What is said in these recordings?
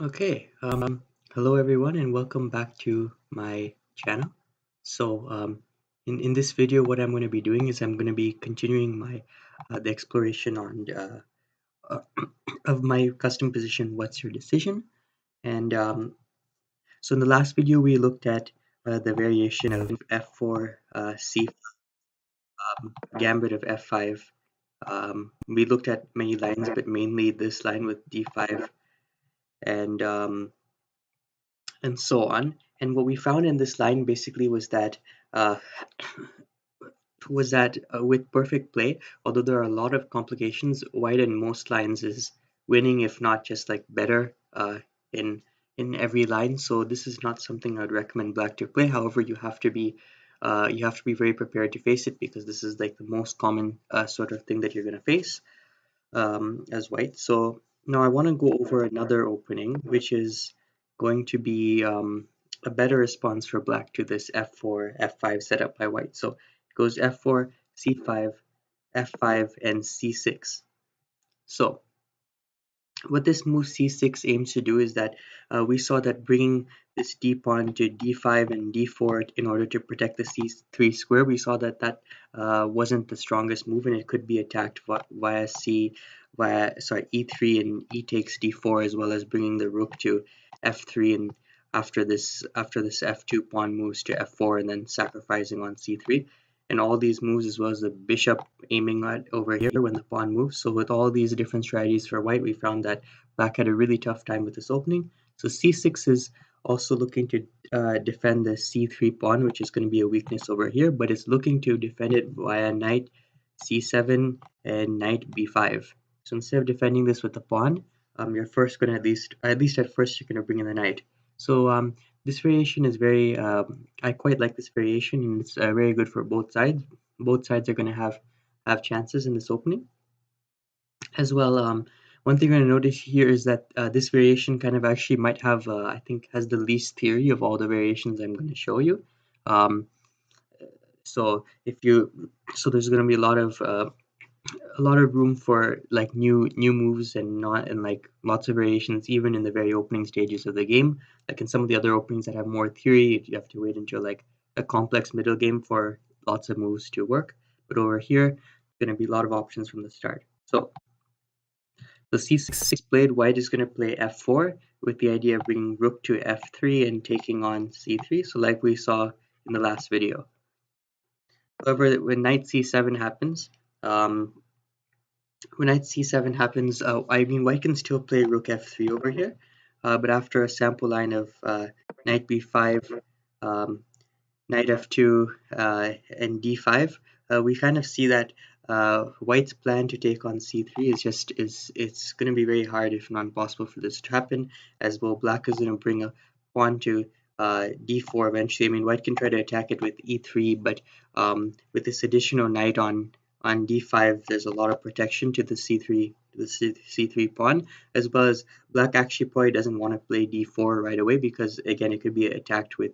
Okay, hello everyone and welcome back to my channel. So in this video what I'm going to be doing is I'm going to be continuing my the exploration on uh, of my custom position, what's your decision? And so in the last video we looked at the variation of f4 c gambit of f5. We looked at many lines but mainly this line with d5 and so on. And what we found in this line basically was that uh, with perfect play, although there are a lot of complications, white in most lines is winning, if not just like better in every line. So this is not something I'd recommend black to play. However, you have to be very prepared to face it because this is like the most common sort of thing that you're going to face as white. So now I want to go over another opening, which is going to be a better response for black to this f4, f5 setup by white. So it goes f4, c5, f5, and c6. So what this move c6 aims to do is that we saw that bringing this d pawn to d5 and d4 in order to protect the c3 square, we saw that wasn't the strongest move and it could be attacked via e3 and e takes d4, as well as bringing the rook to f3, and after this f2 pawn moves to f4 and then sacrificing on c3, and all these moves, as well as the bishop aiming at over here when the pawn moves. So with all these different strategies for white, we found that black had a really tough time with this opening. So c6 is also looking to defend the c3 pawn, which is going to be a weakness over here, but it's looking to defend it via knight c7 and knight b5. So instead of defending this with the pawn, you're first going to at least at first, you're going to bring in the knight. So this variation is very, I quite like this variation, and it's very good for both sides. Both sides are going to have chances in this opening as well. One thing you're going to notice here is that this variation kind of actually might have, I think, has the least theory of all the variations I'm going to show you. So there's going to be a lot of room for like new moves and not and like lots of variations even in the very opening stages of the game. Like in some of the other openings that have more theory, you have to wait until like a complex middle game for lots of moves to work. But over here, going to be a lot of options from the start. So the c6 played, white is going to play f4 with the idea of bringing rook to f3 and taking on c3. So like we saw in the last video. However, when knight c7 happens, I mean, white can still play rook f3 over here, but after a sample line of knight b5, um, knight f2, and d5, we kind of see that white's plan to take on c3 it's going to be very hard, if not impossible, for this to happen, as well black is going to bring a pawn to d4 eventually. I mean, white can try to attack it with e3, but with this additional knight on d5, there's a lot of protection to the c3 pawn, as well as black actually probably doesn't want to play d4 right away because again it could be attacked with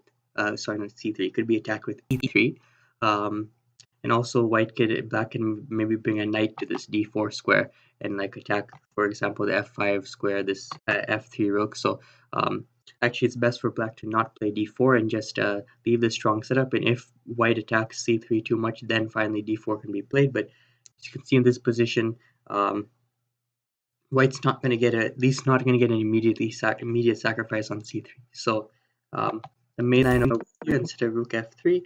sorry, not c3, it could be attacked with e3, and also black can maybe bring a knight to this d4 square and like attack, for example, the f5 square, this f3 rook. So actually it's best for black to not play d4 and just leave this strong setup, and if white attacks c3 too much, then finally d4 can be played. But as you can see in this position, white's not going to get at least not going to get an immediate sacrifice on c3. So the main line over here, instead of rook f3,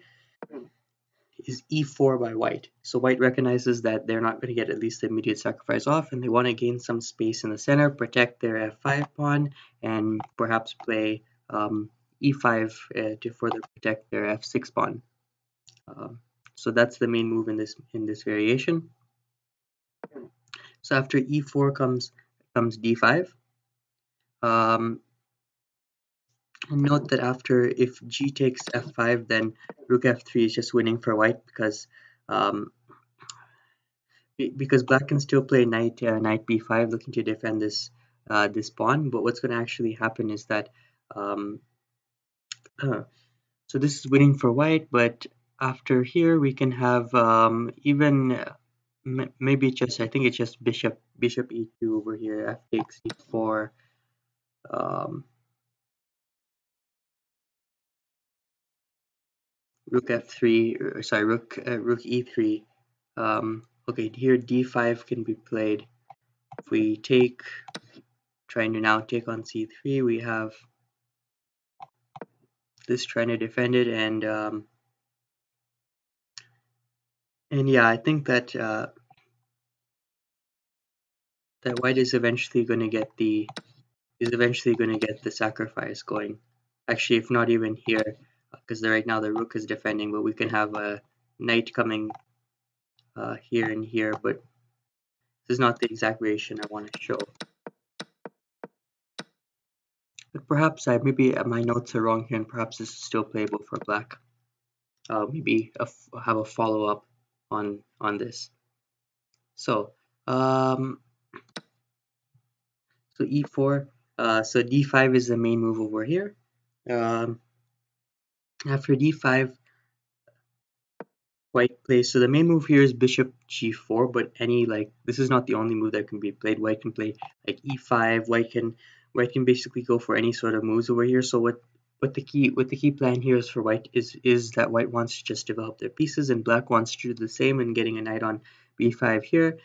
is e4 by white. So white recognizes that they're not going to get at least the immediate sacrifice off, and they want to gain some space in the center, protect their f5 pawn, and perhaps play e5 to further protect their f6 pawn. So that's the main move in this variation. So after e4 comes d5. And note that after, if g takes f5, then rook f3 is just winning for white because black can still play knight b5, looking to defend this pawn. But what's going to actually happen is that so this is winning for white, but after here we can have even maybe I think it's just bishop e2 over here, f takes e4, rook f3, sorry, rook e3. Okay, here d5 can be played. If we take, trying to now take on c3, we have this trying to defend it, and yeah, I think that that white is eventually going to get the sacrifice going. Actually, if not even here, because right now the rook is defending, but we can have a knight coming here and here, but this is not the exact variation I want to show. But perhaps maybe my notes are wrong here, and perhaps this is still playable for black. Maybe have a follow-up on this. So so e4. So d5 is the main move over here. After d5, white plays. So the main move here is bishop g4, but this is not the only move that can be played. White can play like e5. White can basically go for any sort of moves over here. So what the key plan here is for white is that white wants to just develop their pieces, and black wants to do the same and getting a knight on b5 here.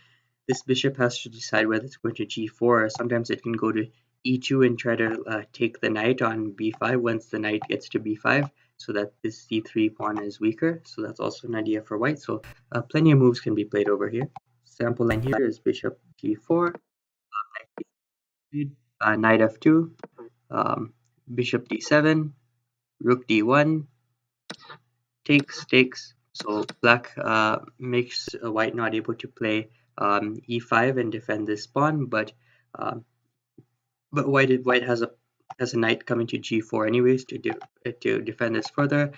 This bishop has to decide whether it's going to g4, or sometimes it can go to e2 and try to take the knight on b5 once the knight gets to b5, so that this c3 pawn is weaker. So that's also an idea for white. So plenty of moves can be played over here. Sample line here is bishop g4, knight f2, bishop d7, rook d1, takes. So black makes white not able to play e5 and defend this pawn, but white has a knight coming to g4 anyways to defend this further.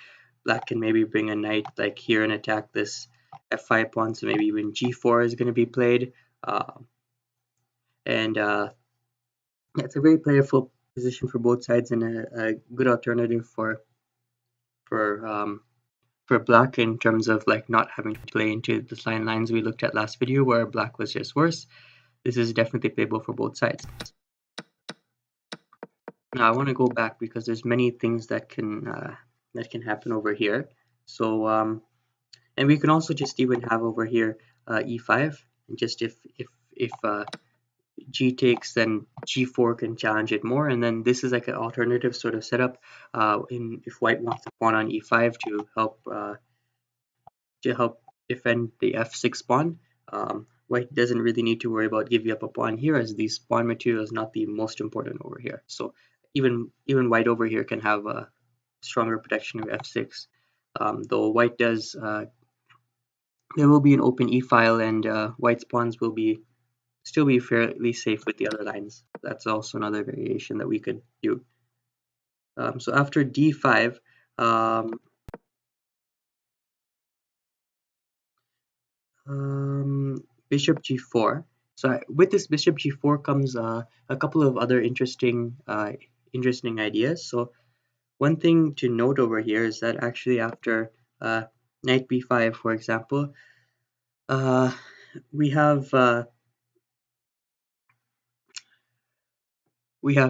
Black can maybe bring a knight like here and attack this f5 pawn, so maybe even g4 is going to be played, and yeah, it's a very playful position for both sides and a good alternative for black in terms of like not having to play into the lines we looked at last video where black was just worse. This is definitely playable for both sides. Now I want to go back because there's many things that can happen over here. So and we can also just even have over here e5, and just if g takes, then g4 can challenge it more, and then this is like an alternative sort of setup if white wants a pawn on e5 to help defend the f6 pawn. White doesn't really need to worry about giving up a pawn here, as this pawn material is not the most important over here. So even white over here can have a stronger protection of f6. Though white does, there will be an open e file, and white's pawns will still be fairly safe with the other lines. That's also another variation that we could do. So after d5, bishop g4. So with this bishop g4 comes a couple of other interesting ideas. So one thing to note over here is that actually after knight b5, for example, we have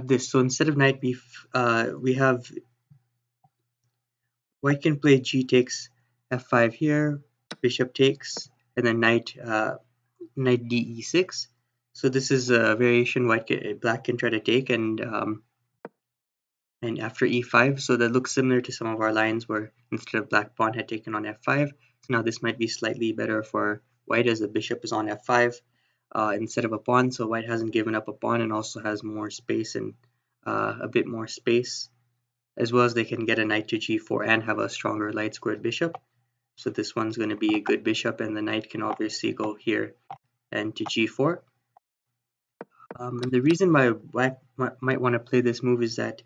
this. So instead of knight b, we have white can play g takes f5 here, bishop takes, and then knight d e6. So this is a variation black can try to take, and after e5, so that looks similar to some of our lines where instead of black pawn had taken on f5. So now this might be slightly better for white, as the bishop is on f5 instead of a pawn. So white hasn't given up a pawn and also has more space, and a bit more space, as well as they can get a knight to g4 and have a stronger light squared bishop. So this one's going to be a good bishop, and the knight can obviously go here and to g4. And the reason why white might want to play this move is that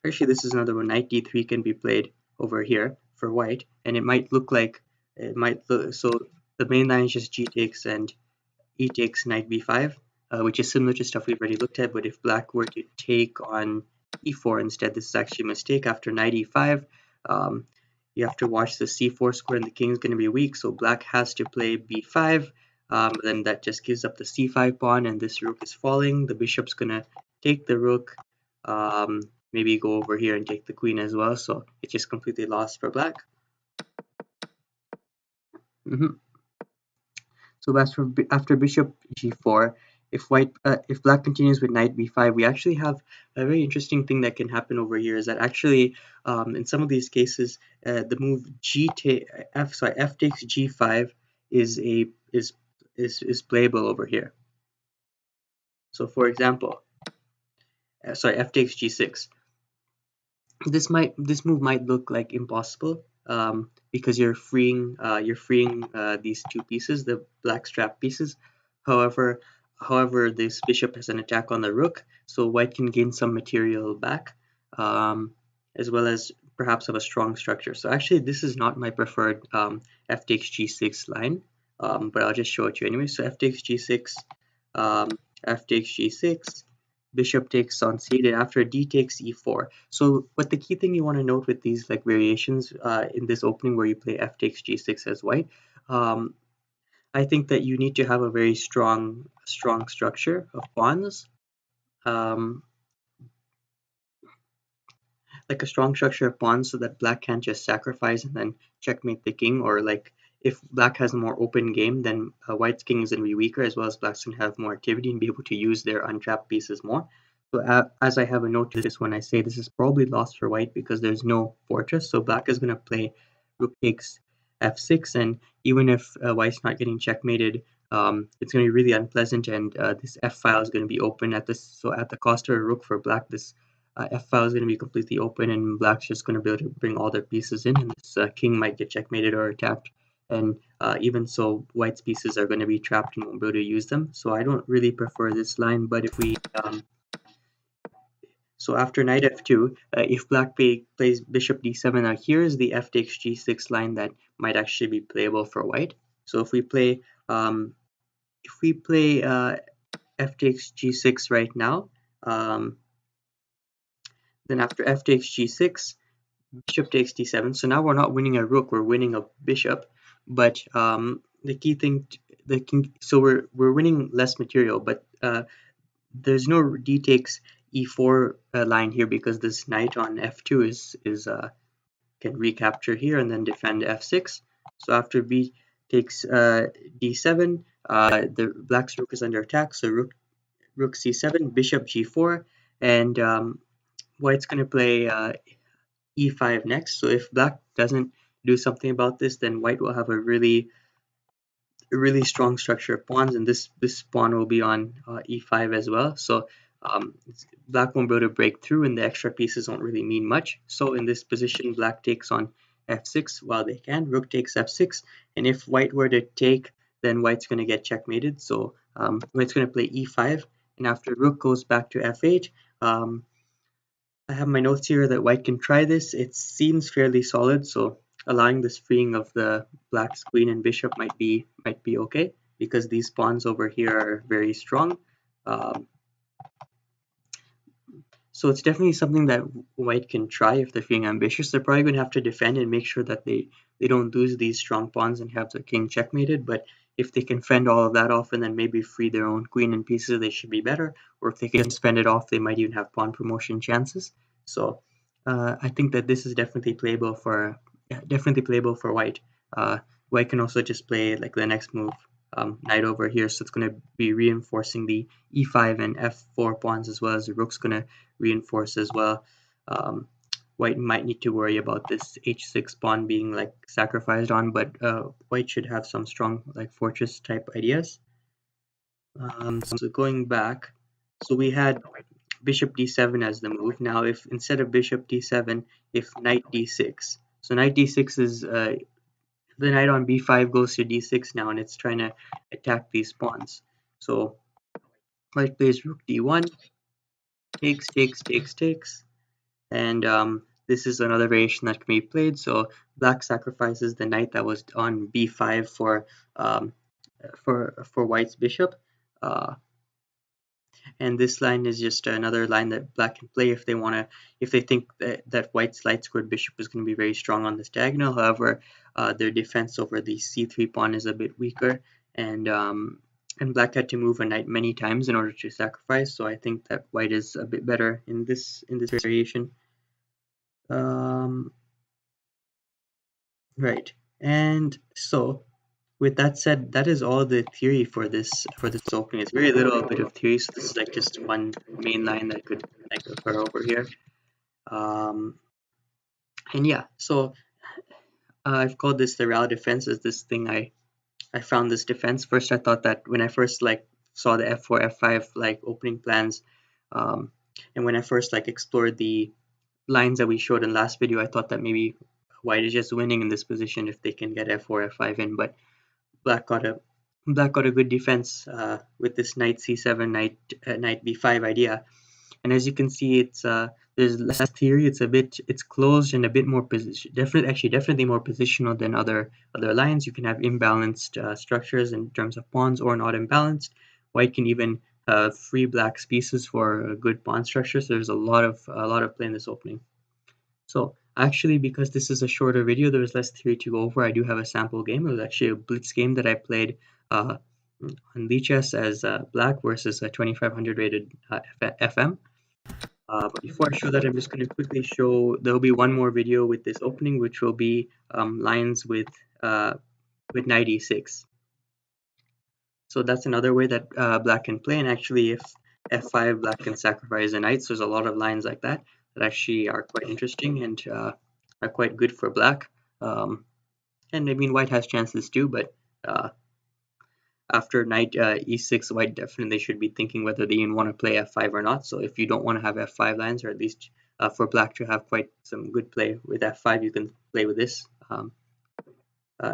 actually this is another one. Knight d3 can be played over here for white, and it might look like so the main line is just g takes and e takes knight b5, which is similar to stuff we've already looked at. But if black were to take on e4 instead, this is actually a mistake. After knight e5, you have to watch the c4 square, and the king is going to be weak, so black has to play b5. Then that just gives up the c5 pawn, and this rook is falling. The bishop's going to take the rook, maybe go over here and take the queen as well. So it's just completely lost for black. So after bishop g4, if black continues with knight b5, we actually have a very interesting thing that can happen over here. Is that actually in some of these cases the move f takes g5 is playable over here. So for example, f takes g6. This move might look like impossible because you're freeing these two pieces, the black strap pieces. However, this bishop has an attack on the rook, so white can gain some material back, as well as perhaps have a strong structure. So actually, this is not my preferred f takes g6 line, but I'll just show it to you anyway. So f takes g6, f takes g6. Bishop takes on c8, and after d takes e4. So, but the key thing you want to note with these like variations in this opening where you play f takes g6 as white, I think that you need to have a very strong structure of pawns, like a strong structure of pawns, so that black can't just sacrifice and then checkmate the king, or like if black has a more open game, then white's king is going to be weaker, as well as black's going to have more activity and be able to use their untrapped pieces more. So as I have a note to this when I say this is probably lost for white because there's no fortress, so black is going to play rook takes f6, and even if white's not getting checkmated, it's going to be really unpleasant, and this f file is going to be open at this. So at the cost of a rook for black, this f file is going to be completely open, and black's just going to be able to bring all their pieces in, and this king might get checkmated or attacked. And even so, white's pieces are going to be trapped and won't be able to use them. So I don't really prefer this line. But if we so after knight f2, if black plays bishop d7, now here's the f takes g6 line that might actually be playable for white. So if we play f takes g6 right now, then after f takes g6, bishop takes d7. So now we're not winning a rook, we're winning a bishop. But the key thing, so we're winning less material, but there's no d takes e4 line here because this knight on f2 can recapture here and then defend f6. So after b takes d7, the black's rook is under attack. So rook c7, bishop g4, and white's going to play e5 next. So if black doesn't do something about this, then white will have a really strong structure of pawns, and this pawn will be on e5 as well. So black won't be able to break through, and the extra pieces won't really mean much. So in this position, black takes on f6 while they can. Rook takes f6, and if white were to take, then white's going to get checkmated. So white's going to play e5, and after rook goes back to f8, I have my notes here that white can try this. It seems fairly solid, so allowing this freeing of the black's queen and bishop might be okay because these pawns over here are very strong. So it's definitely something that white can try if they're feeling ambitious. They're probably going to have to defend and make sure that they don't lose these strong pawns and have their king checkmated. But if they can fend all of that off and then maybe free their own queen and pieces, they should be better. Or if they can fend it off, they might even have pawn promotion chances. So I think that this is definitely playable for white. White can also just play like the next move, knight over here, so it's going to be reinforcing the e5 and f4 pawns, as well as the rook's going to reinforce as well. White might need to worry about this h6 pawn being like sacrificed on, but white should have some strong like fortress type ideas. So going back, so we had bishop d7 as the move. Now if instead of bishop d7, if knight d6, so knight d6 is the knight on b5 goes to d6 now, and it's trying to attack these pawns. So white plays rook d1, takes, and this is another variation that can be played. So black sacrifices the knight that was on b5 for white's bishop, and this line is just another line that black can play if they think that white's light squared bishop is going to be very strong on this diagonal. However, their defense over the c3 pawn is a bit weaker, and and black had to move a knight many times in order to sacrifice. So I think that white is a bit better in this variation. Right, and so with that said, that is all the theory for this opening. It's very little bit of theory, so this is like just one main line that could occur over here. And yeah, so I've called this the Rao defense. Is this thing I found this defense. First, I thought that when I first saw the f4 f5 opening plans, um, and when I first explored the lines that we showed in last video, I thought that maybe white is just winning in this position if they can get f4 f5 in, but black got a good defense with this knight c7 knight b5 idea. And as you can see, it's there's less theory. It's closed and a bit more definitely more positional than other lines. You can have imbalanced structures in terms of pawns or not imbalanced. White can even free black's pieces for a good pawn structure. So there's a lot of play in this opening. So actually, because this is a shorter video, there's less theory to go over. I do have a sample game. It was actually a blitz game that I played on Lichess as black versus a 2500 rated FM. But before I show that, I'm just going to quickly show, there'll be one more video with this opening, which will be lines with knight e6. So that's another way that black can play. And actually, if f5, black can sacrifice a knight. So there's a lot of lines like that that actually are quite interesting and are quite good for black. And I mean, white has chances too, but after knight e6, white definitely should be thinking whether they even want to play f5 or not. So if you don't want to have f5 lines, or at least for black to have quite some good play with f5, you can play with this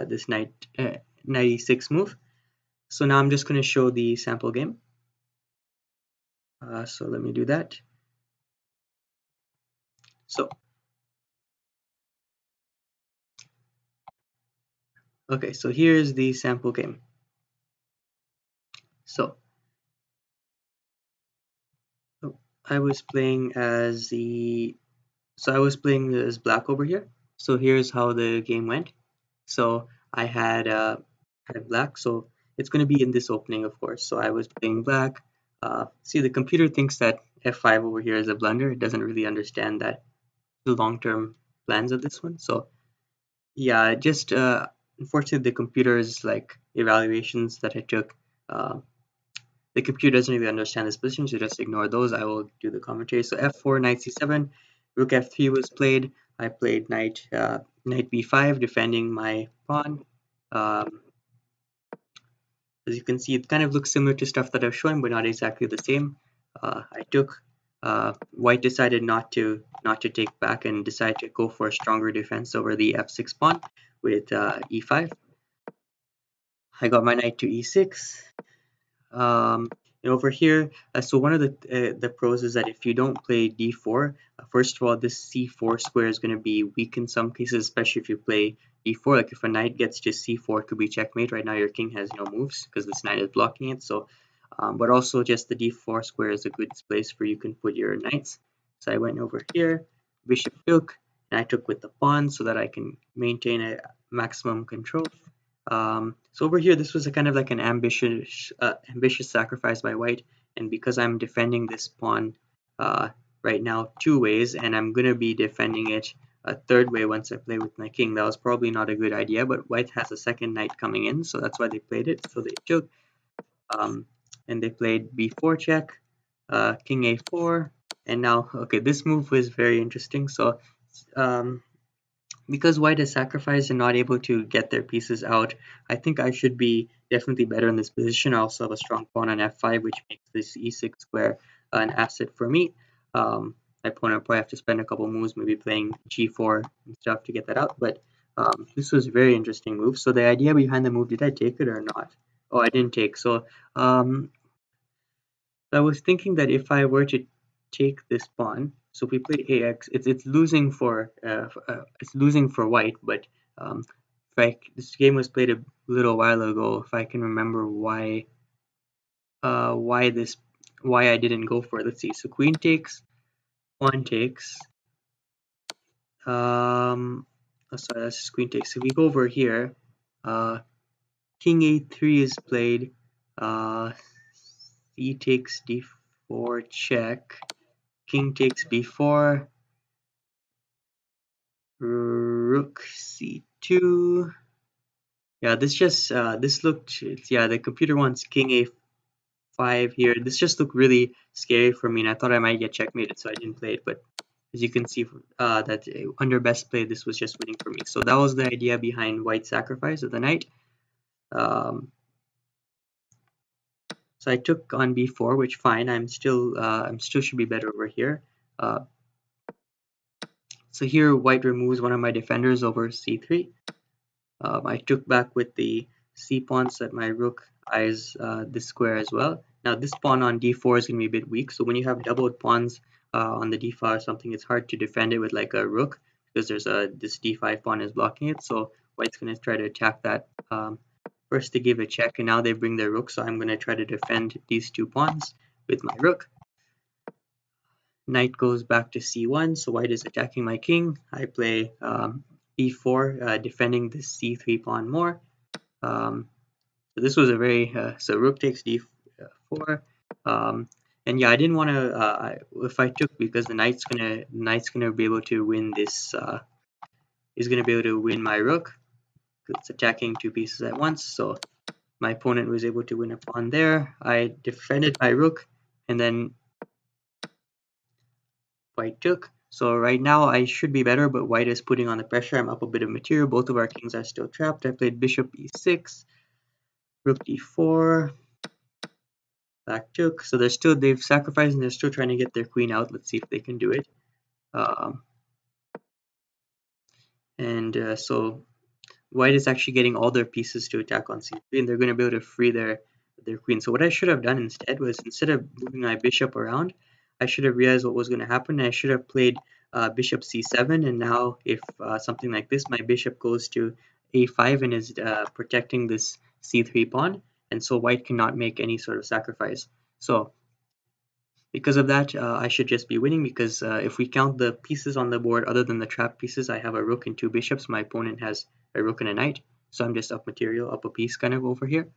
this knight e6 move. So now I'm just going to show the sample game. So let me do that. So okay, so here's the sample game. So I was playing as black over here. So here's how the game went. So I had black, so it's going to be in this opening, of course. So I was playing black. See, the computer thinks that f5 over here is a blunder. It doesn't really understand that the long-term plans of this one. So yeah, just unfortunately the computer's evaluations that I took, the computer doesn't really understand this position, so just ignore those. I will do the commentary. So f4, knight c7, rook f3 was played. I played knight b5, defending my pawn. As you can see, it kind of looks similar to stuff that I've shown, but not exactly the same. I took white decided not to take back and decided to go for a stronger defense over the f6 pawn with e5. I got my knight to e6. And over here, so one of the pros is that if you don't play d4, first of all, this c4 square is going to be weak in some cases, especially if you play d4. Like if a knight gets to c4, it could be checkmate. Right now, your king has no moves because this knight is blocking it. So, but also just the d4 square is a good place where you can put your knights. So I went over here, bishop took, and I took with the pawn so that I can maintain a maximum control. So over here, this was a kind of like an ambitious sacrifice by white, and because I'm defending this pawn right now two ways, and I'm going to be defending it a third way once I play with my king, that was probably not a good idea, but white has a second knight coming in, so that's why they played it. So they took, and they played b4 check, king a4, and now, okay, this move was very interesting. So because white is sacrificed and not able to get their pieces out, I think I should be definitely better in this position. I also have a strong pawn on f5, which makes this e6 square an asset for me. My opponent probably have to spend a couple moves, maybe playing g4 and stuff to get that out. But this was a very interesting move. So the idea behind the move, did I take it or not? Oh, I didn't take. So I was thinking that if I were to take this pawn, so if we play ax, it's losing for white, but this game was played a little while ago, if I can remember why I didn't go for it. Let's see. So queen takes, pawn takes. Sorry, that's just queen takes. So we go over here. King a3 is played. C takes d4 check, king takes b4, rook c2. Yeah, this looked, yeah, the computer wants king a5 here. This just looked really scary for me, and I thought I might get checkmated, so I didn't play it. But as you can see, that under best play, this was just winning for me. So that was the idea behind white's sacrifice of the knight. So I took on b4, which fine. I'm still should be better over here. So here white removes one of my defenders over c3. I took back with the c pawn so that my rook eyes this square as well. Now this pawn on d4 is going to be a bit weak. So when you have doubled pawns on the d5 or something, it's hard to defend it with like a rook because there's this d5 pawn is blocking it. So white's going to try to attack that. First they give a check, and now they bring their rook. So I'm going to try to defend these two pawns with my rook. Knight goes back to c1, so white is attacking my king. I play e4, defending the c3 pawn more. So this was a very so rook takes d4, and yeah, I didn't want to if I took, because the knight's gonna be able to win this. Is gonna be able to win my rook. It's attacking two pieces at once, so my opponent was able to win a pawn there. I defended my rook, and then white took. So right now I should be better, but white is putting on the pressure. I'm up a bit of material. Both of our kings are still trapped. I played bishop e6, rook d4, black took. So they've sacrificed and they're still trying to get their queen out. Let's see if they can do it. So white is actually getting all their pieces to attack on c3, and they're going to be able to free their queen. So what I should have done instead was, instead of moving my bishop around, I should have realized what was going to happen. I should have played bishop c7, and now if something like this, my bishop goes to a5 and is protecting this c3 pawn, and so white cannot make any sort of sacrifice. So because of that, I should just be winning, because if we count the pieces on the board other than the trap pieces, I have a rook and two bishops. My opponent has a rook and a knight, so I'm just up material, up a piece kind of over here.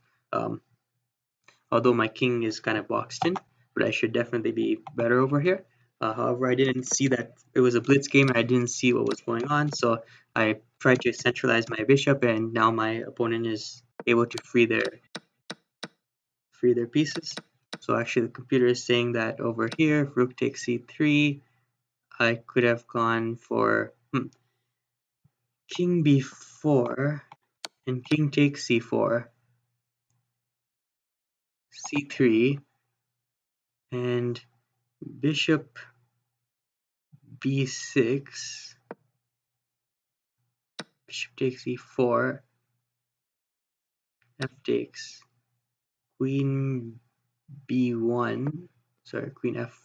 Although my king is kind of boxed in, but I should definitely be better over here. However, I didn't see that it was a blitz game, and I didn't see what was going on, so I tried to centralize my bishop, and now my opponent is able to free their pieces. So actually the computer is saying that over here, if rook takes c3, I could have gone for king b4 and king takes c4, c3, and bishop b6, bishop takes e4, f takes, queen b1, sorry, queen f.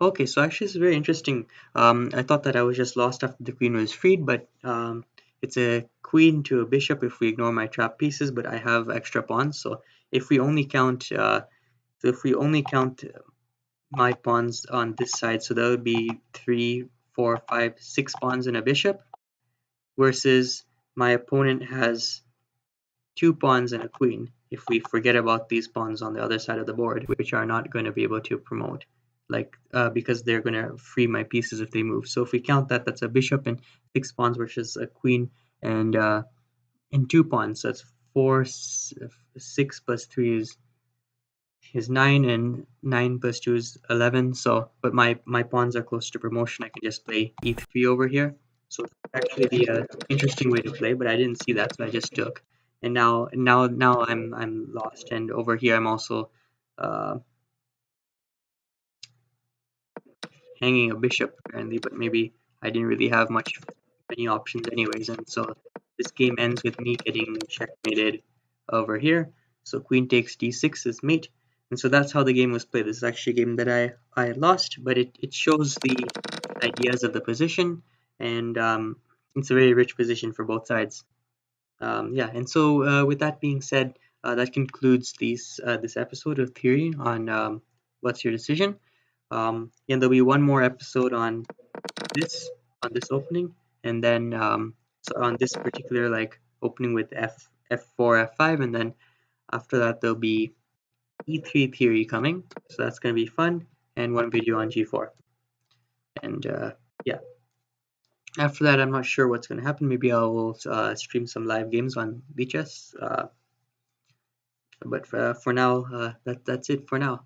Okay, so actually it's very interesting. I thought that I was just lost after the queen was freed, but it's a queen to a bishop if we ignore my trap pieces, but I have extra pawns. So if we only count my pawns on this side, so that would be 3, 4, 5, 6 pawns and a bishop, versus my opponent has 2 pawns and a queen, if we forget about these pawns on the other side of the board, which are not going to be able to promote, because they're going to free my pieces if they move. So if we count that, that's a bishop and 6 pawns versus a queen and 2 pawns. So that's 4, 6 plus 3 is 9, and 9 plus 2 is 11. So, but my pawns are close to promotion. I can just play e3 over here. So actually be an interesting way to play, but I didn't see that, so I just took. And now I'm lost. And over here I'm also hanging a bishop apparently, but maybe I didn't really have many options anyways, and so this game ends with me getting checkmated over here. So queen takes d6 is mate, and so that's how the game was played. This is actually a game that I lost, but it shows the ideas of the position, and it's a very rich position for both sides. Yeah, and so with that being said, that concludes this episode of Theory on What's Your Decision. And there'll be one more episode on this opening, and then so on this particular opening with f4 f5, and then After that, there'll be E3 theory coming, so that's going to be fun, and one video on G4. And yeah, after that, I'm not sure what's going to happen. Maybe I will stream some live games on VHS. But for now, that's it for now.